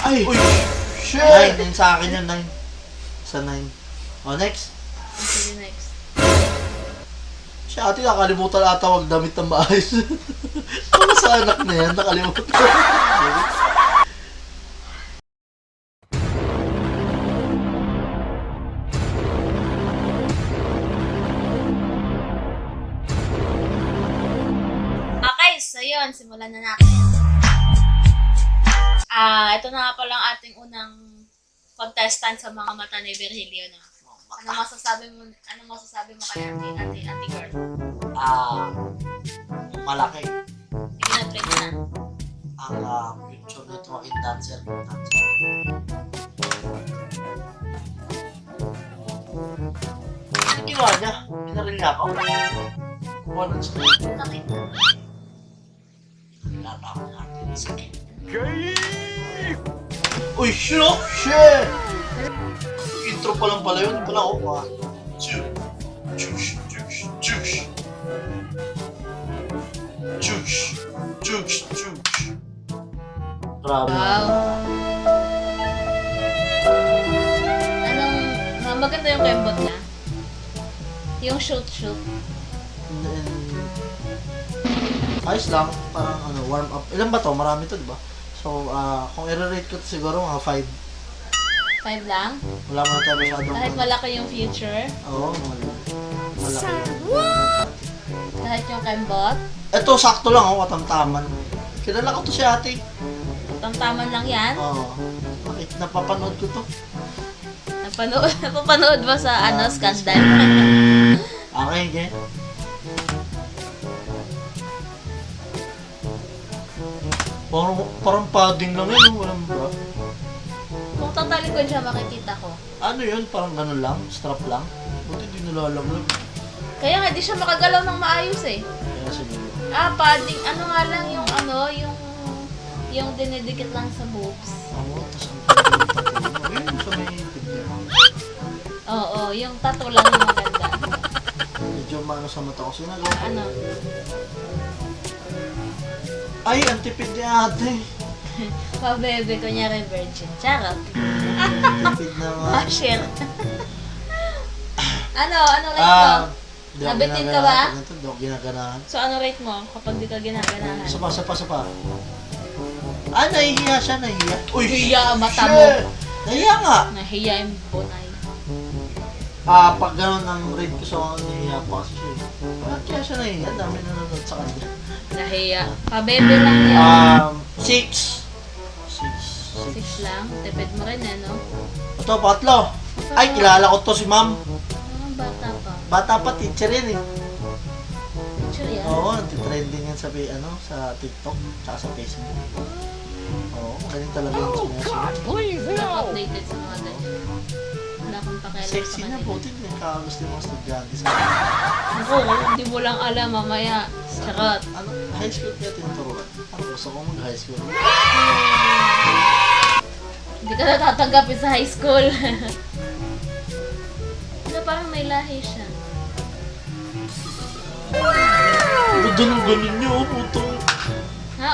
Ay! Uy! Shit! 9 sa akin yun, 9. Sa 9. O, next. Sige, next. Si ate nakalimutan ata wag damit ng maayos. Ano sa anak na yan? Nakalimutan. Okay, so yun, simulan na natin. Ito na nga pala ang ating unang contestant sa mga mata ni Virgilio na. Ano masasabi mo kay ate girl? Malaki. Sige na, try mo na. Ang future nito in dancer. Ano ginawa niya? Pinaril niya ako? Kuha ng sakit. Bakit? Lata ako natin ng sakit. Uy, shit! Shit! Intro pa lang pala yun. Di pala ako. 1, 2, chush, chush, chush. Chush, chush, chush. Grabe. Wow. Maganda yung kembot niya. Yung shoot. And then, ayos lang. Parang warm up. Ilan ba to? Marami to, di ba? So, kung i-rate ko to siguro mga 5. 5 lang? Wala mo na tayo masyadong... Kahit malaki yung future? Oo, malaki. Kahit yung kembot? Ito, sakto lang ako, katamtaman. Kilala ko to si ate. Tamtaman lang yan? Oo. Napapanood ko to. Napapanood ba sa scandal? Okay, okay. Parang padding lang yun, walang bra. Kung tatalikod siya, makikita ko. Ano yun? Parang ganun lang? Strap lang? Buti di nalalaglag. Kaya nga, di siya makagalaw ng maayos eh. Kaya siguro. Padding, nga lang yung dinidikit lang sa boobs. Oo, tas ang tattoo. Ayun, sa may pigyan. Oo, yung tattoo lang yung maganda. Medyo maano sa mata ko. Sinagawa. Ano? Ay, ang tipid ni ate. Pabebe, kunyari virgin. Charot. Tipid na nga. Shit. ano rate mo? Di ako Nabitin ka ginaganahan ba? pag ito, di ako ginaganahan. So, ano rate mo kapag di ka ginaganahan? Sapa. Nahihiya siya, nahihiya. Uy, Hiya, mata mo. shit! Nahihiya nga. Nahiya yung bunay. Pag gano'n ang rate ko sa mga nahihiya pa kasi siya. Kaya siya nahihiya, dami na nanonood sa kanya. Nahiya. Pabebe lang yan. 6. 6 lang. Tipid mo rin no? Ito, patlo. Ay, kilala ko to si ma'am. Bata pa. Bata pa, teacher yan eh. Picture yan. Oo, nagtitrending yan sa, sa TikTok, tsaka sa Facebook. Oo, magaling talaga yung sinasunod. Updated sa mga ganyan. Wala akong pakialam sa Sexy na kanila. po, tignan kakagusto yung mga estudyante sa Ako, hindi mo lang alam mamaya. Charot. ano, high school kaya tinuturuan. Ako gusto ko mag-high school. Hindi ka natatanggapin sa high school. Parang may lahi siya. Ganun niyo, putong.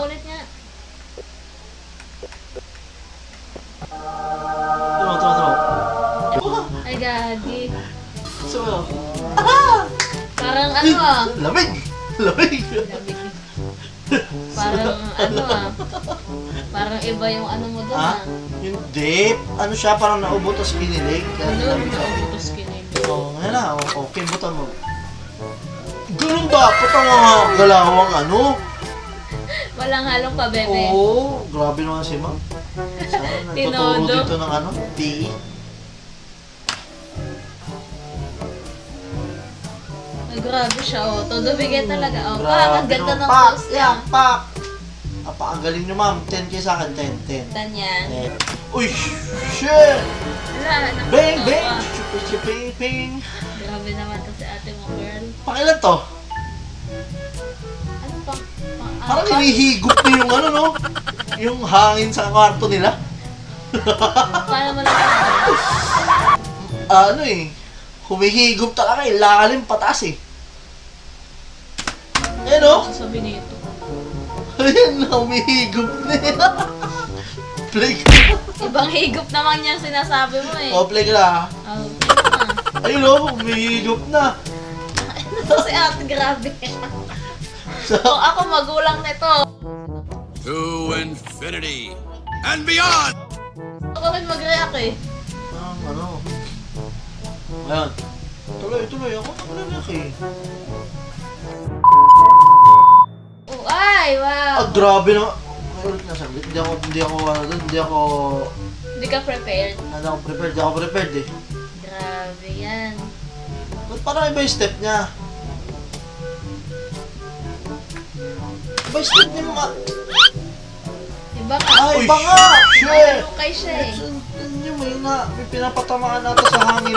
Ulit nga. Tro. Ay, gagi. So, Parang lamig! Lamig. Parang Parang iba yung mo doon Hindi. Ano siya, parang naubo tas kinilig. Naubutos kinilig. Oo, ngayon na. Okay, butan mo. Ganun dapat ang galawang Walang halong pabebe. Oo, grabe naman si ma'am. Sana nagtuturo Tinodo. dito ng PE. Ay, grabe siya, Todo bigay talaga. Grabe Ang ganda naman. ng Pak! post Yan, niya. pak! Ang galing nyo ma'am. 10K sa akin, 10. Tanyan. Uy, shit! Wala, Bang, nakakatawa. bang! Chupi, ping! Grabe naman to si ate mo, girl. Pakilan to? Ano pang Parang hinihigop na yung no? Yung hangin sa kwarto nila. Paano mo lang Humihigop talaga eh. Lalim pataas eh. Ayan o. sasabihin nito? Ayan na, humihigop na yan. play ka. Ibang higop naman yung sinasabi mo eh. O, play ka na. Oh, na. Ayun o, umihigop na. Ito si ate, grabe. So, Kung ako magulang nito, To infinity and beyond! ako rin mag-react eh. ano. Ayan. Tuloy. Ako naglalak eh. Oh, ay, wow. Grabe na. May ulit na saglit. Hindi Hindi ka prepared. ako prepared eh. Grabe yan. Ba't parang iba yung step niya? Iba yung step niya mga... Iba nga. Ay, iba nga! Shit! Malukay siya eh. May pinapatamaan natin sa hangin.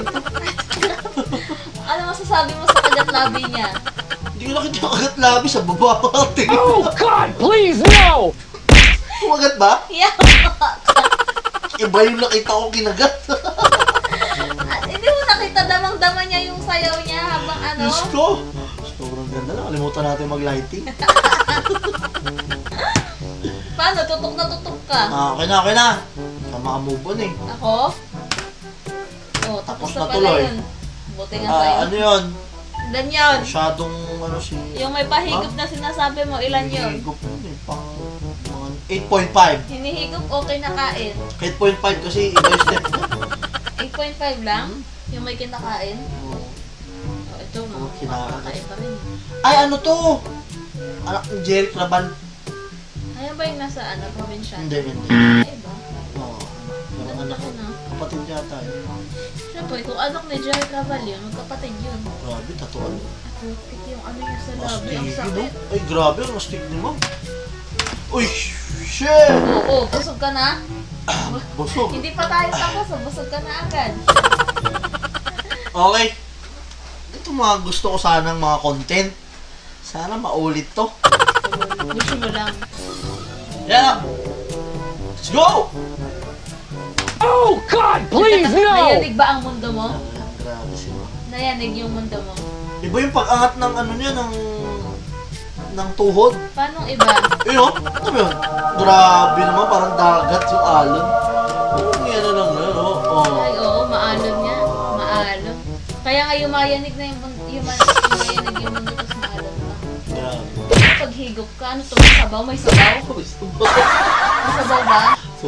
Ano masasabi mo sa kagat labi niya? Hindi ko nakita yung kagat labi sa baba natin. Oh God, please no! Kumagat ba? Yeah. Iba yung nakita ko kinagat. Hindi mo nakita damang-dama niya yung sayaw niya habang ano? Diyos ko! Sobrang ganda na. Kalimutan natin mag-lighting. Paano? Tutok na tutok ka. Okay na. Sama ka move on eh. Ako? Oh, tapos na na pala tuloy. yun. Buti nga sa'yo. Ano yun? Ilan yun? Masyadong ano si... Yung may pahigop na sinasabi mo, ilan yun? Higop yun eh. Pang... mga 8.5. Hinihigop, okay na kain. 8.5 kasi iba yung step niya. 8.5 lang? Yung may kinakain? Oo. Oh, ito mo. Oo, kinakain. Makakaiba rin. Ay, ano to? Anak ni Jerry Clabal. Ayan ba yung nasa ano, probinsya? Hindi. Ay ba? Oo. Pero Ano anak ko na? kapatid yata yun. Siyempre, kung anak ni Jerry Cavallo, magkapatid yun. Grabe, tatuan. Ako, yung ano niya sa labi, ang Astig, no? sakit. Ay, grabe, ang astig ni ma'am. Uy, shit! Oo, busog ka na? Busog. Hindi pa tayo tapos, busog ka na agad. Okay. Ito mga gusto ko sanang mga content. Sana maulit to. Wish mo lang. Yeah! Let's go! Oh God, please no! Nayanig ba ang mundo mo? Grabe si ma'am. Nayanig yung mundo mo. Iba yung pag-angat ng ano niya, ng tuhod. Paano iba? Yun o, ano ba yun? Grabe naman, parang dagat yung alon. Ano lang na, no? Oh. Ay, oo, maalon niya. Maalon. Kaya nga yumayanig na yung mundo, yumayanig yung mundo, tapos maalon pa. Grabe. Pag higop ka, ano to, may sabaw? May sabaw? May sabaw ba? So,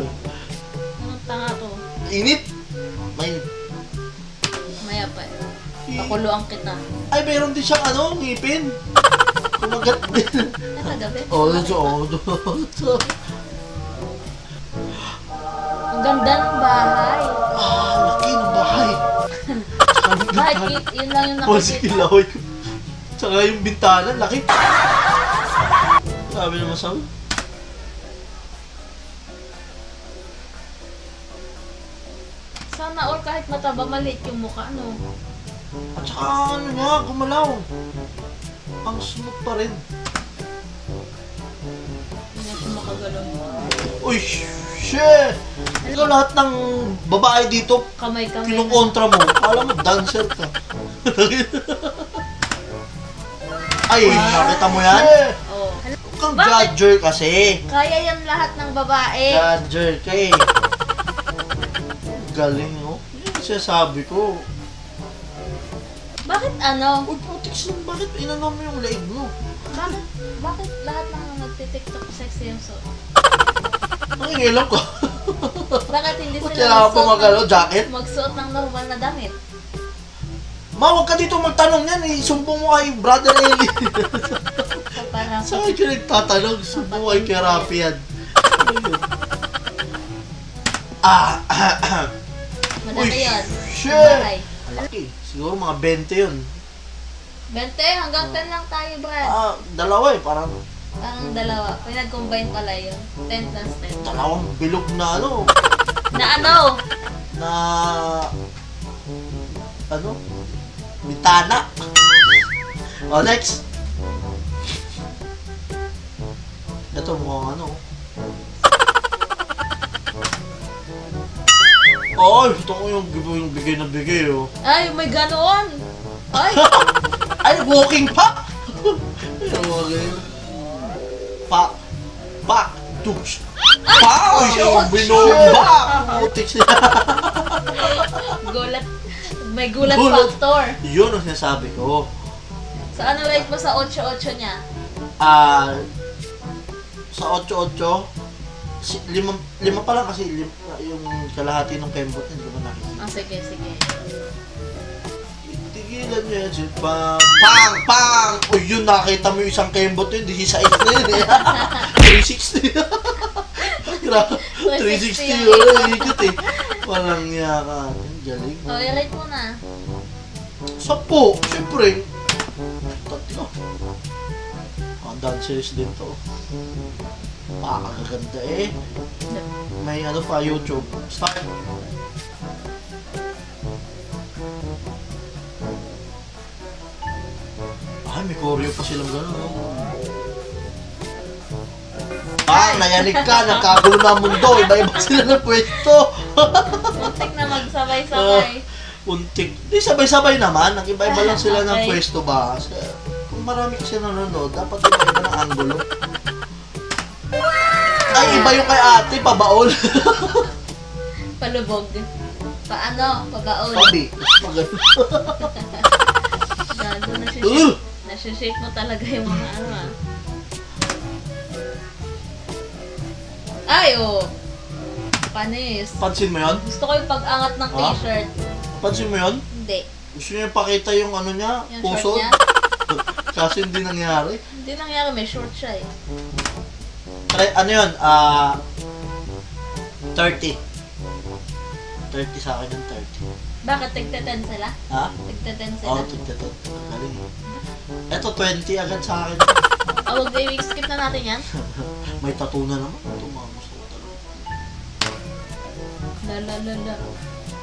Anong tanga to? init. Mainit. Maya pa eh. Pakuluan kita. Ay, meron din siyang ano, ngipin. Kumagat din. Nakagabi? Oh, so. Ang ganda ng bahay. Laki ng bahay. Kahit yun lang yung Pulse nakikita. kilaway ko. Tsaka yung bintana, laki. Sabi naman sabi. Sana all kahit mataba maliit yung mukha, no? At saka ano niya, gumalaw. Ang smooth pa rin. Hindi na siya makagalaw. Uy, shit! Ikaw lahat ng babae dito, Kamay-kamay na. kinukontra mo. Alam mo, dancer ka. Ay, nakita mo yan? Oh. Huwag kang Bakit? judger kasi. Kaya yan lahat ng babae. Judger ka eh. Galing, no? Yun yung sinasabi ko. Bakit ano? Uy, putix lang, bakit inano mo yung leeg mo? Bakit lahat ng nagtitiktok sexy yung suot? Nangingilam ka. Bakit hindi Ba't sila kailangan pa magano, jacket? magsuot ng normal na damit? Ma, huwag ka dito magtanong yan eh. Sumbong mo kay Brother Eli. So, parang Saan ka nagtatanong? Sumbong mo kay Rafi yan. madami Uy, yun. shit! Bahay. Malaki. Siguro mga 20 yun. 20 hanggang 10 lang tayo, Brad. Dalawa eh. Parang Parang dalawa. Pinag-combine pala yun. 10 plus 10. dalawang bilog na ano. Na ano? Na... Ano? Bitana. O, next. Ito mukhang ano. Oh, ito ko yung bigay na bigay, oh. Ay, may ganoon. Ay, Ay, walking pack! Ay, walking. Pack. Pack. Douche. Pow! Binomba! Putik siya. Gulat. May gulat Gulat. factor. Yun ang sinasabi ko. So, ano rate mo sa 8-8 niya? Sa 8-8, lima pa lang kasi yung kalahati ng kembot hindi ko nakikita. Sige, sige. Tigilan niyo yan, shit. Pang! Uy, yun, nakita mo yung isang kembot yun, 16 na yun eh. 360. Grabe, 360 yun, ikot eh. Walang yaka. Galing. I-rate mo na. 10, syempre. Tatlo. Ang dancers din to. Kaganda eh. May ano pa, YouTube. Stop. Ay, may choreo pa silang gano'n. Nayanig ka, nagkagulo na ang mundo. Iba-iba sila ng pwesto. Muntik na magsabay-sabay. Untik. Di sabay-sabay naman. Nag-iba-iba lang sila ng Okay. pwesto ba? Kung marami kasi nanonood, dapat iba-iba ng angulo. Ay, iba yung kay ate, pabaon. Palubog. Paano? Pabaon. Pabi. Pagano. Gago, Uh! nasi-shape mo talaga yung mga ano ah. Ay, oh. Panis. Pansin mo yun? Gusto ko yung pag-angat ng Ah? t-shirt. Pansin mo yun? Hindi. Gusto niya ipakita yung ano niya, Yung puso. short niya. Kasi hindi nangyari. Hindi nangyari, may short siya eh. Ano yun? 30. 30 sa akin yung 30. Bakit? Tigta-10 sila? Ha? Tigta-10 Oo, sila? tigtatot. Galing. Eto, 20 agad sa akin. Huwag na skip na natin yan. May tattoo na naman. Tumamos ko talaga. La.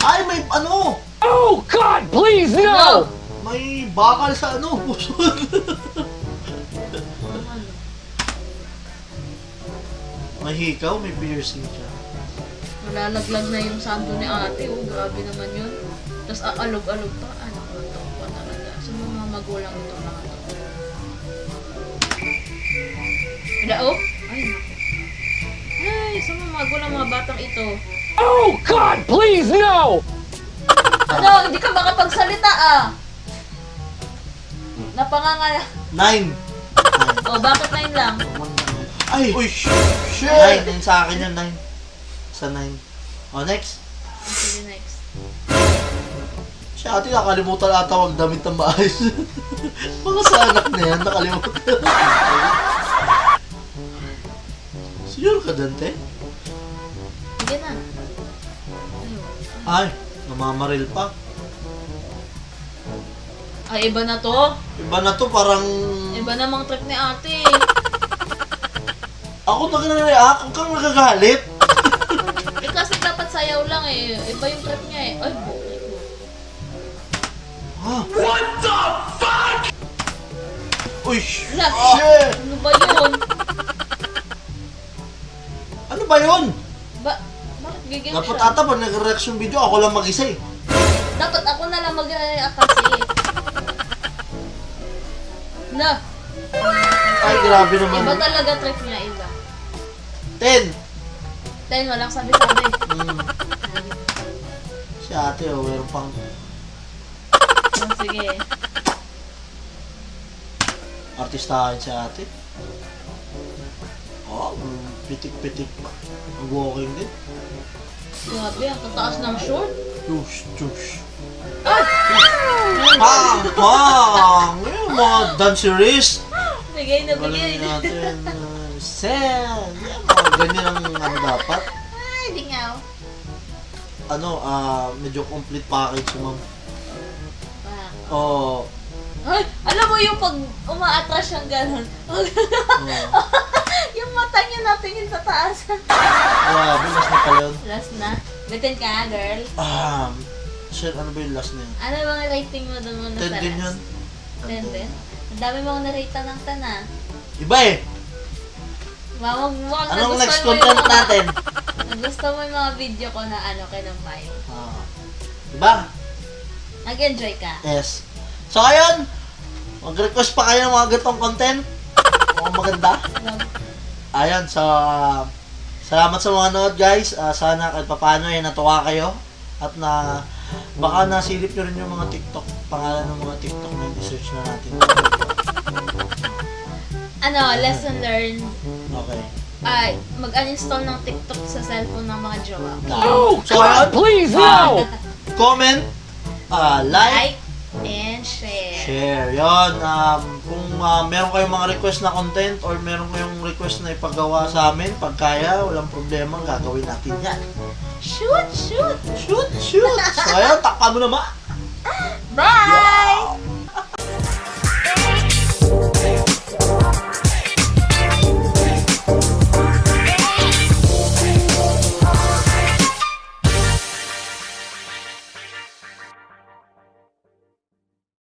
Ay, may ano! Oh God, please no! May bakal sa ano, puso. May hikaw, may piercing siya. Malalaglag na yung sando ni ate. Oh, grabe naman yun. Tapos alog-alog pa. Ano ko ito pa talaga. Sa mga magulang ito mga ito. Wala oh? Ay, naku. Ay, sa mga magulang mga batang ito. Oh God, please no! Ano, hindi ka makapagsalita ah. Napanganga. 9. Oh, bakit 9 lang? Ay! Uy, shit! 9, yun sa akin yun, 9. Sa 9. O, next. Sige, next. Si ate nakalimutan ata wag damit ng maayos. Mga sa anak na yan, nakalimutan. Sure ka, Dante? Sige na. Ay, namamaril pa. Ay, iba na to. Iba na to, parang... Iba namang trip ni ate. Ako nag-react, huwag kang nagagalit. Eh, kasi dapat sayaw lang eh. Iba yung trip niya eh. Ay, buhay ko. Ha? What the fuck? Uy, Wala. shit! Ano ba yun? Ano ba yun? Bakit gigil Dapat siya? ata pag nag-reaction video, ako lang mag-isa eh. Dapat ako na lang mag-react kasi. Na, Ay, grabe naman. iba talaga trip niya, iba. 10. 10, walang sabi-sabi. Si ate, oh, meron pang... Oh, sige. Artistahin si ate. Oh, pitik-pitik pa. Walking din. Grabe, ang tataas ng short. Tush. Ay! Pang! Pang! Yung mga dancerist. Bigay na Galing bigay. natin. Sen! Yan, mga ganyan ang ano dapat. Ay, di nga. Ano, medyo complete package ma'am. Ah. Oh, Ay, alam mo yung pag umaatras siyang gano'n. Yung mata niya natingin sa taas. grabe, last na pala yun. Last na. Bitin ka, girl. Shit, ano ba yung last na yun? Ano bang rating mo doon muna 10 sa din last? yun. 10 din? Ang dami mong narate ng 10 ah. Iba eh. Mukhang Anong nagustuhan next mo yung content mga- natin? Nagustuhan mo yung mga video ko na ano, kinumpay. Diba? Nag-enjoy ka. Yes. So, ayun. Mag-request pa kayo ng mga ganitong content. Mukhang maganda. Ayan, sa Salamat sa mga nanood, guys. Sana kahit papaano ay natuwa kayo. At baka nasilip nyo rin yung mga TikTok, pangalan ng mga TikTok na i-search na natin. Lesson learned. Okay. Ay, mag-uninstall ng TikTok sa cellphone ng mga jowa. Oh, So, ayun. God, please no! Comment, like, Like and share. share. Yon. Kung meron kayong mga request na content or meron kayong request na ipagawa sa amin, pag kaya, walang problema, gagawin natin yan. Shoot! Shoot! So, ayun, takpan mo naman. Bye!